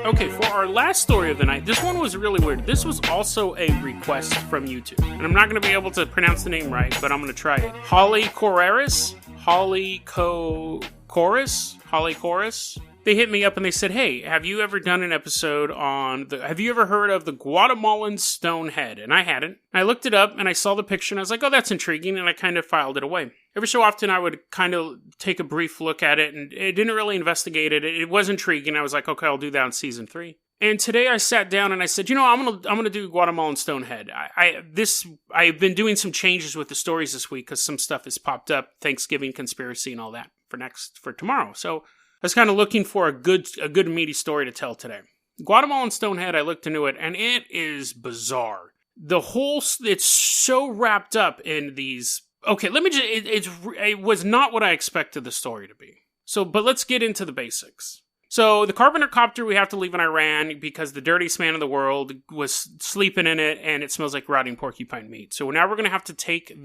Okay, for our last story of the night, this one was really weird. This was also a request from YouTube. And I'm not going to be able to pronounce the name right, but I'm going to try it. Holly Chorus. They hit me up and they said, hey, have you ever done an episode on have you ever heard of the Guatemalan stone head? And I hadn't. I looked it up and I saw the picture and I was like, oh, that's intriguing. And I kind of filed it away. Every so often I would kind of take a brief look at it and it didn't really investigate it. It was intriguing. I was like, okay, I'll do that in season 3. And today I sat down and I said, I'm gonna do Guatemalan stone head. I've been doing some changes with the stories this week because some stuff has popped up, Thanksgiving conspiracy and all that for tomorrow. So I was kind of looking for a good meaty story to tell today. Guatemalan Stonehead, I looked into it, and it is bizarre. It's so wrapped up in these. Okay, let me it was not what I expected the story to be. But let's get into the basics. So the Carpenter copter we have to leave in Iran because the dirtiest man in the world was sleeping in it, and it smells like rotting porcupine meat. So now we're going to have to take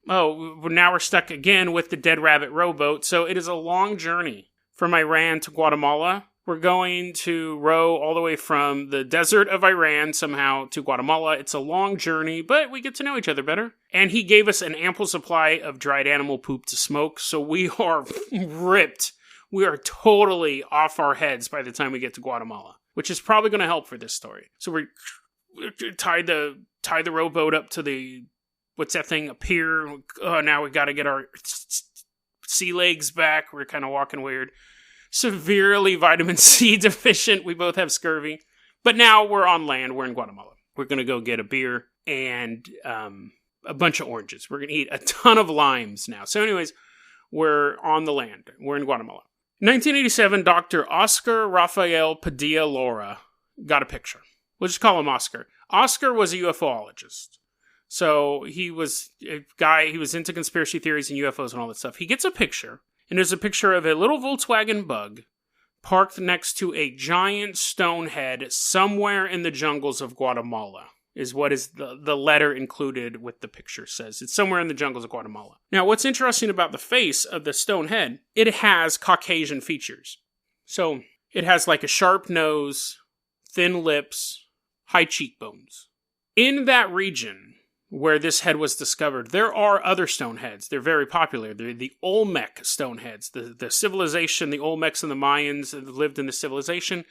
now we're stuck again with the dead rabbit rowboat. So it is a long journey. From Iran to Guatemala. We're going to row all the way from the desert of Iran somehow to Guatemala. It's a long journey, but we get to know each other better. And he gave us an ample supply of dried animal poop to smoke, so we are ripped. We are totally off our heads by the time we get to Guatemala, which is probably going to help for this story. So we tied the rowboat up to the, what's that thing, a pier. Now we got to get our sea legs back. We're kind of walking weird. Severely vitamin C deficient. We both have scurvy. But now we're on land. We're in Guatemala. We're going to go get a beer and a bunch of oranges. We're going to eat a ton of limes now. So anyways, we're on the land. We're in Guatemala. 1987, Dr. Oscar Rafael Padilla Lara got a picture. We'll just call him Oscar. Oscar was a UFOologist. So he was a guy, he was into conspiracy theories and UFOs and all that stuff. He gets a picture, and there's a picture of a little Volkswagen Bug parked next to a giant stone head somewhere in the jungles of Guatemala, is what is the letter included with the picture says. It's somewhere in the jungles of Guatemala. Now, what's interesting about the face of the stone head, it has Caucasian features. So it has like a sharp nose, thin lips, high cheekbones. In that region where this head was discovered, there are other stone heads. They're very popular. They're the Olmec stone heads. The civilization, the Olmecs and the Mayans that lived in the civilization,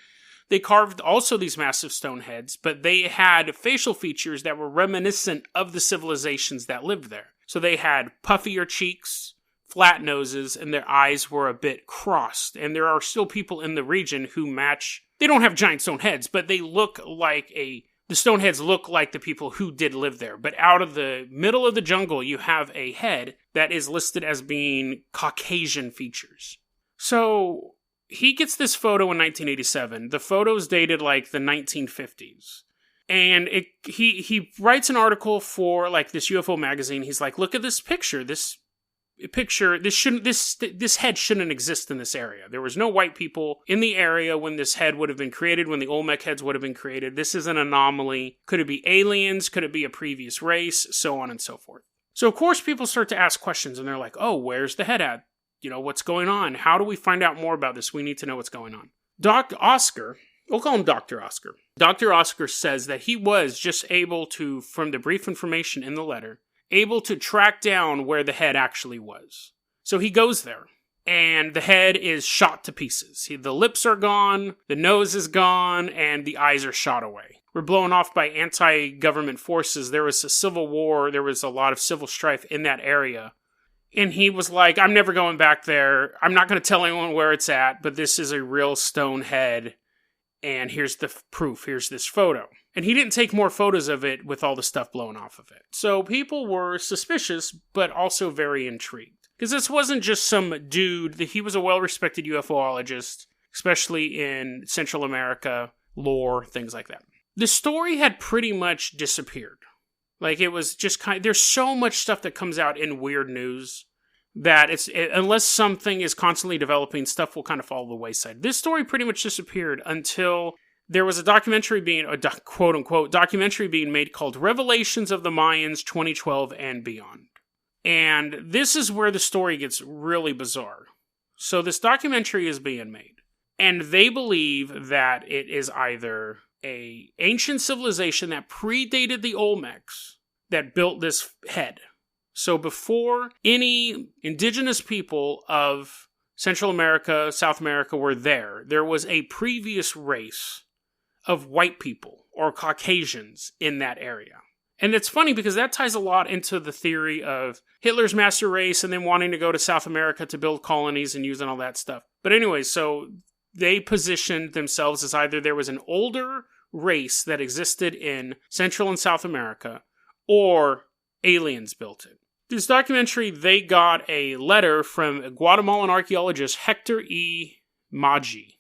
they carved also these massive stone heads, but they had facial features that were reminiscent of the civilizations that lived there. So they had puffier cheeks, flat noses, and their eyes were a bit crossed. And there are still people in the region who match. They don't have giant stone heads, but they look like the stone heads look like the people who did live there. But out of the middle of the jungle, you have a head that is listed as being Caucasian features. So he gets this photo in 1987. The photo's dated like the 1950s. And he writes an article for like this UFO magazine. He's like, look at this picture. This head shouldn't exist in this area. There was no white people in the area when this head would have been created, when the Olmec heads would have been created. This is an anomaly. Could it be aliens? Could it be a previous race? So on and so forth. So of course people start to ask questions and they're like, oh, where's the head at? What's going on? How do we find out more about this? We need to know what's going on. Dr. Oscar, we'll call him Dr. Oscar. Dr. Oscar says that he was just able to, from the brief information in the letter, able to track down where the head actually was. So he goes there, and the head is shot to pieces. The lips are gone, the nose is gone, and the eyes are shot away. We're blown off by anti-government forces. There was a civil war. There was a lot of civil strife in that area. And he was like, I'm never going back there. I'm not going to tell anyone where it's at, but this is a real stone head. And here's the proof. Here's this photo. And he didn't take more photos of it with all the stuff blown off of it. So people were suspicious, but also very intrigued. Because this wasn't just some dude. He was a well-respected UFOologist, especially in Central America, lore, things like that. The story had pretty much disappeared. Like, it was just there's so much stuff that comes out in weird news that unless something is constantly developing, stuff will kind of fall to the wayside. This story pretty much disappeared until there was a documentary quote-unquote documentary being made called Revelations of the Mayans 2012 and Beyond. And this is where the story gets really bizarre. So this documentary is being made. And they believe that it is either an ancient civilization that predated the Olmecs that built this head. So before any indigenous people of Central America, South America were there was a previous race of white people or Caucasians in that area. And it's funny because that ties a lot into the theory of Hitler's master race and then wanting to go to South America to build colonies and using all that stuff. But anyway, so they positioned themselves as either there was an older race that existed in Central and South America or aliens built it. This documentary, they got a letter from Guatemalan archaeologist Hector E. Maggi.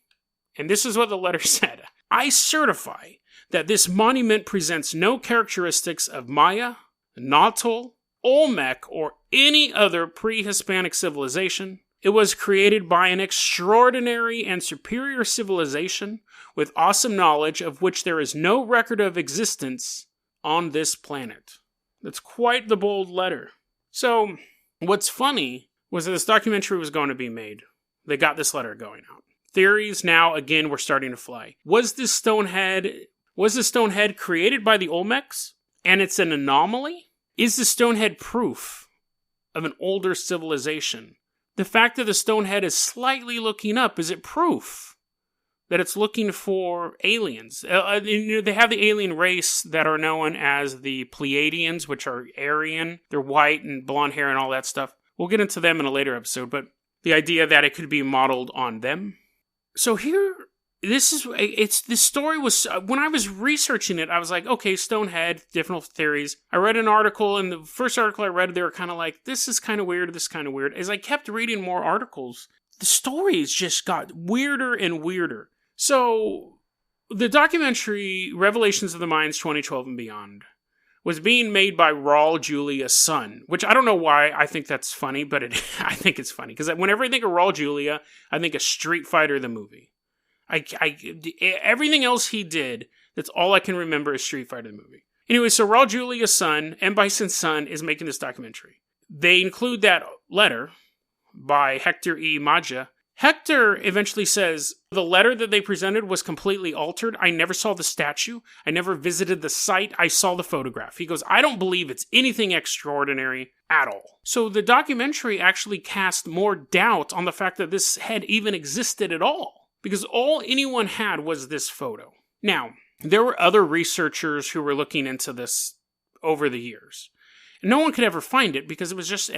And this is what the letter said. I certify that this monument presents no characteristics of Maya, Nahuatl, Olmec, or any other pre-Hispanic civilization. It was created by an extraordinary and superior civilization with awesome knowledge of which there is no record of existence on this planet. That's quite the bold letter. So, what's funny was that this documentary was going to be made. They got this letter going out. Theories now, again, were starting to fly. Was this stone head created by the Olmecs? And it's an anomaly? Is the stone head proof of an older civilization? The fact that the stone head is slightly looking up, is it proof that it's looking for aliens? They have the alien race that are known as the Pleiadians, which are Aryan. They're white and blonde hair and all that stuff. We'll get into them in a later episode, but the idea that it could be modeled on them. So here, this story was, when I was researching it, I was like, okay, Stonehead, different theories. I read an article, and the first article I read, they were kind of like, this is kind of weird, this is kind of weird. As I kept reading more articles, the stories just got weirder and weirder. So, the documentary, Revelations of the Mayans 2012 and Beyond, was being made by Raul Julia's son, which I don't know why I think that's funny, but I think it's funny. Because whenever I think of Raul Julia, I think of Street Fighter the movie. Everything else he did, that's all I can remember is Street Fighter the movie. Anyway, so Raul Julia's son, M. Bison's son, is making this documentary. They include that letter by Hector E. Maggi. Hector eventually says, the letter that they presented was completely altered. I never saw the statue. I never visited the site. I saw the photograph. He goes, I don't believe it's anything extraordinary at all. So the documentary actually cast more doubt on the fact that this head even existed at all, because all anyone had was this photo. Now, there were other researchers who were looking into this over the years. No one could ever find it because it was just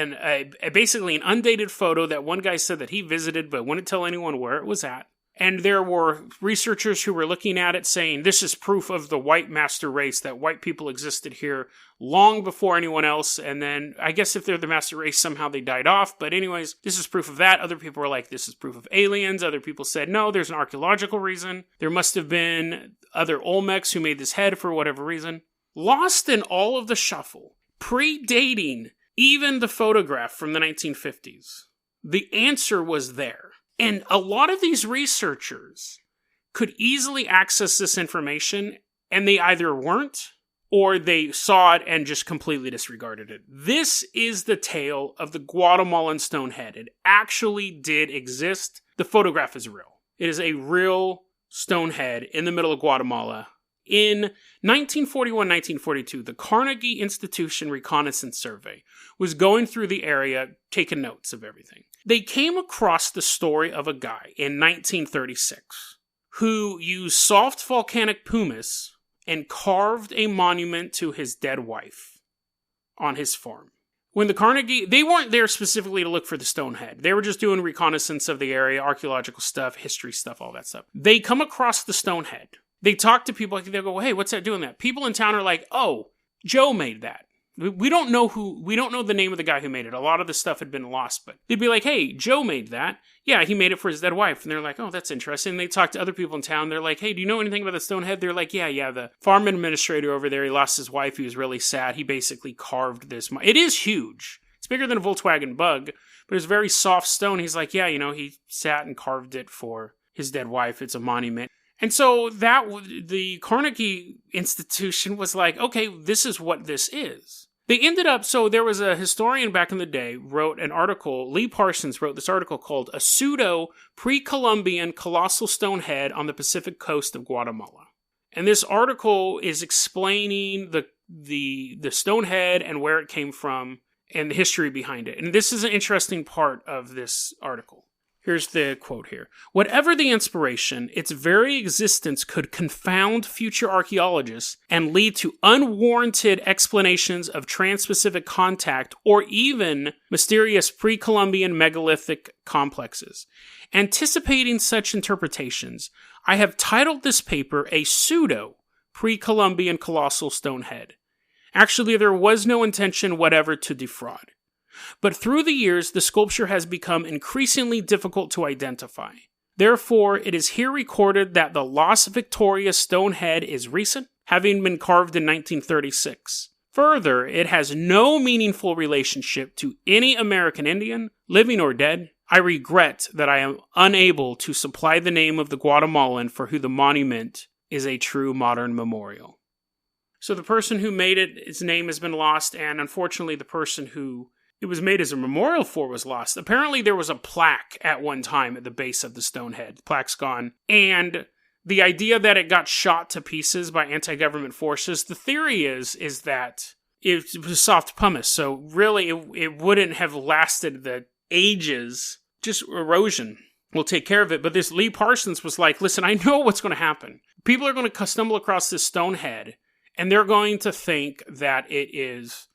basically an undated photo that one guy said that he visited but wouldn't tell anyone where it was at. And there were researchers who were looking at it saying, this is proof of the white master race, that white people existed here long before anyone else. And then I guess if they're the master race, somehow they died off. But anyways, this is proof of that. Other people were like, this is proof of aliens. Other people said, no, there's an archaeological reason. There must have been other Olmecs who made this head for whatever reason. Lost in all of the shuffle, predating even the photograph from the 1950s, the answer was there. And a lot of these researchers could easily access this information, and they either weren't, or they saw it and just completely disregarded it. This is the tale of the Guatemalan stone head. It actually did exist. The photograph is real. It is a real stone head in the middle of Guatemala. In 1941-1942, the Carnegie Institution Reconnaissance Survey was going through the area, taking notes of everything. They came across the story of a guy in 1936 who used soft volcanic pumice and carved a monument to his dead wife on his farm. When the Carnegie, they weren't there specifically to look for the stone head. They were just doing reconnaissance of the area, archaeological stuff, history stuff, all that stuff. They come across the stone head. They talk to people, they go, hey, what's that doing that? People in town are like, oh, Joe made that. We don't know the name of the guy who made it. A lot of the stuff had been lost, but they'd be like, hey, Joe made that. Yeah, he made it for his dead wife. And they're like, oh, that's interesting. They talk to other people in town. They're like, hey, do you know anything about the stone head? They're like, yeah, the farm administrator over there, he lost his wife. He was really sad. He basically carved this. It is huge. It's bigger than a Volkswagen Bug, but it's very soft stone. He's like, yeah, he sat and carved it for his dead wife. It's a monument. And so the Carnegie Institution was like, okay, this is what this is. They ended up, so there was a historian back in the day wrote an article, Lee Parsons wrote this article called A Pseudo Pre-Columbian Colossal Stone Head on the Pacific Coast of Guatemala. And this article is explaining the stone head and where it came from and the history behind it. And this is an interesting part of this article. Here's the quote here. Whatever the inspiration, its very existence could confound future archaeologists and lead to unwarranted explanations of trans-Pacific contact or even mysterious pre-Columbian megalithic complexes. Anticipating such interpretations, I have titled this paper a pseudo pre-Columbian colossal stone head. Actually, there was no intention whatever to defraud. But through the years, the sculpture has become increasingly difficult to identify. Therefore, it is here recorded that the Las Victorias stone head is recent, having been carved in 1936. Further, it has no meaningful relationship to any American Indian, living or dead. I regret that I am unable to supply the name of the Guatemalan for who the monument is a true modern memorial. So the person who made it, his name has been lost, and unfortunately the person who it was made as a memorial for was lost. Apparently there was a plaque at one time at the base of the stone head. The plaque's gone. And the idea that it got shot to pieces by anti-government forces, the theory is that it was soft pumice. So really it wouldn't have lasted the ages. Just erosion will take care of it. But this Lee Parsons was like, listen, I know what's going to happen. People are going to stumble across this stone head and they're going to think that it is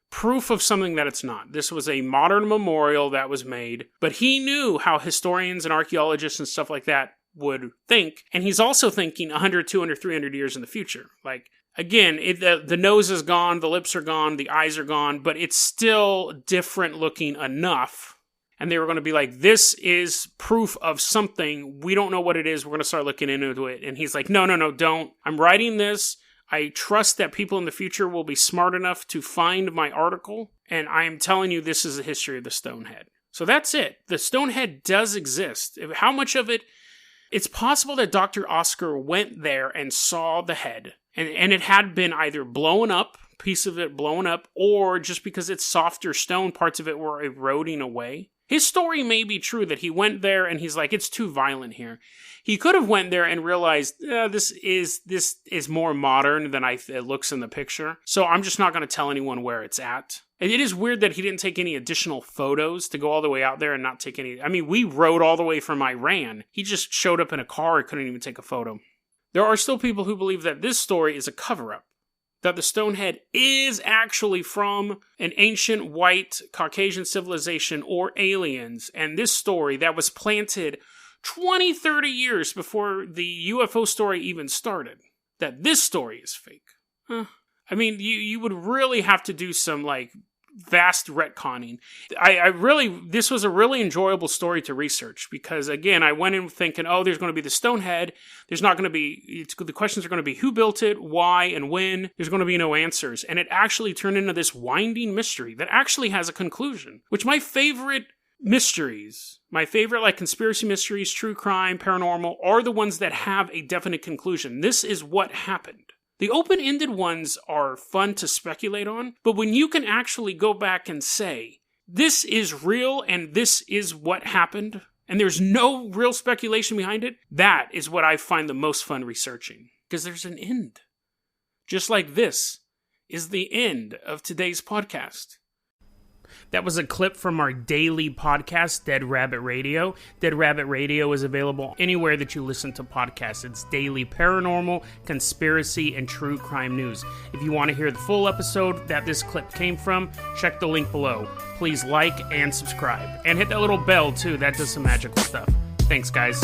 proof of something that it's not. This was a modern memorial that was made, but he knew how historians and archaeologists and stuff like that would think, and he's also thinking 100, 200, 300 years in the future. Like, again, the nose is gone, the lips are gone, the eyes are gone, but it's still different looking enough, and they were going to be like, this is proof of something, we don't know what it is, we're going to start looking into it, and he's like, no, don't. I'm writing this. I trust that people in the future will be smart enough to find my article, and I am telling you this is the history of the stone head. So that's it. The stone head does exist. How much of it? It's possible that Dr. Oscar went there and saw the head, and it had been either blown up, piece of it blown up, or just because it's softer stone, parts of it were eroding away. His story may be true that he went there and he's like, it's too violent here. He could have went there and realized, this is more modern than it looks in the picture. So I'm just not going to tell anyone where it's at. And it is weird that he didn't take any additional photos to go all the way out there and not take any. I mean, we rode all the way from Iran. He just showed up in a car and couldn't even take a photo. There are still people who believe that this story is a cover-up. That the stone head is actually from an ancient white Caucasian civilization or aliens. And this story that was planted 20, 30 years before the UFO story even started. That this story is fake. I mean, you would really have to do some, vast retconning. This was a really enjoyable story to research because, again, I went in thinking, there's going to be the stone head. There's not going to be, the questions are going to be who built it, why, and when. There's going to be no answers. And it actually turned into this winding mystery that actually has a conclusion, which my favorite mysteries, my favorite conspiracy mysteries, true crime, paranormal, are the ones that have a definite conclusion. This is what happened. The open-ended ones are fun to speculate on, but when you can actually go back and say, this is real and this is what happened, and there's no real speculation behind it, that is what I find the most fun researching. Because there's an end. Just like this is the end of today's podcast. That was a clip from our daily podcast, Dead Rabbit Radio. Dead Rabbit Radio is available anywhere that you listen to podcasts. It's daily paranormal, conspiracy, and true crime news. If you want to hear the full episode that this clip came from, check the link below. Please like and subscribe. And hit that little bell, too. That does some magical stuff. Thanks, guys.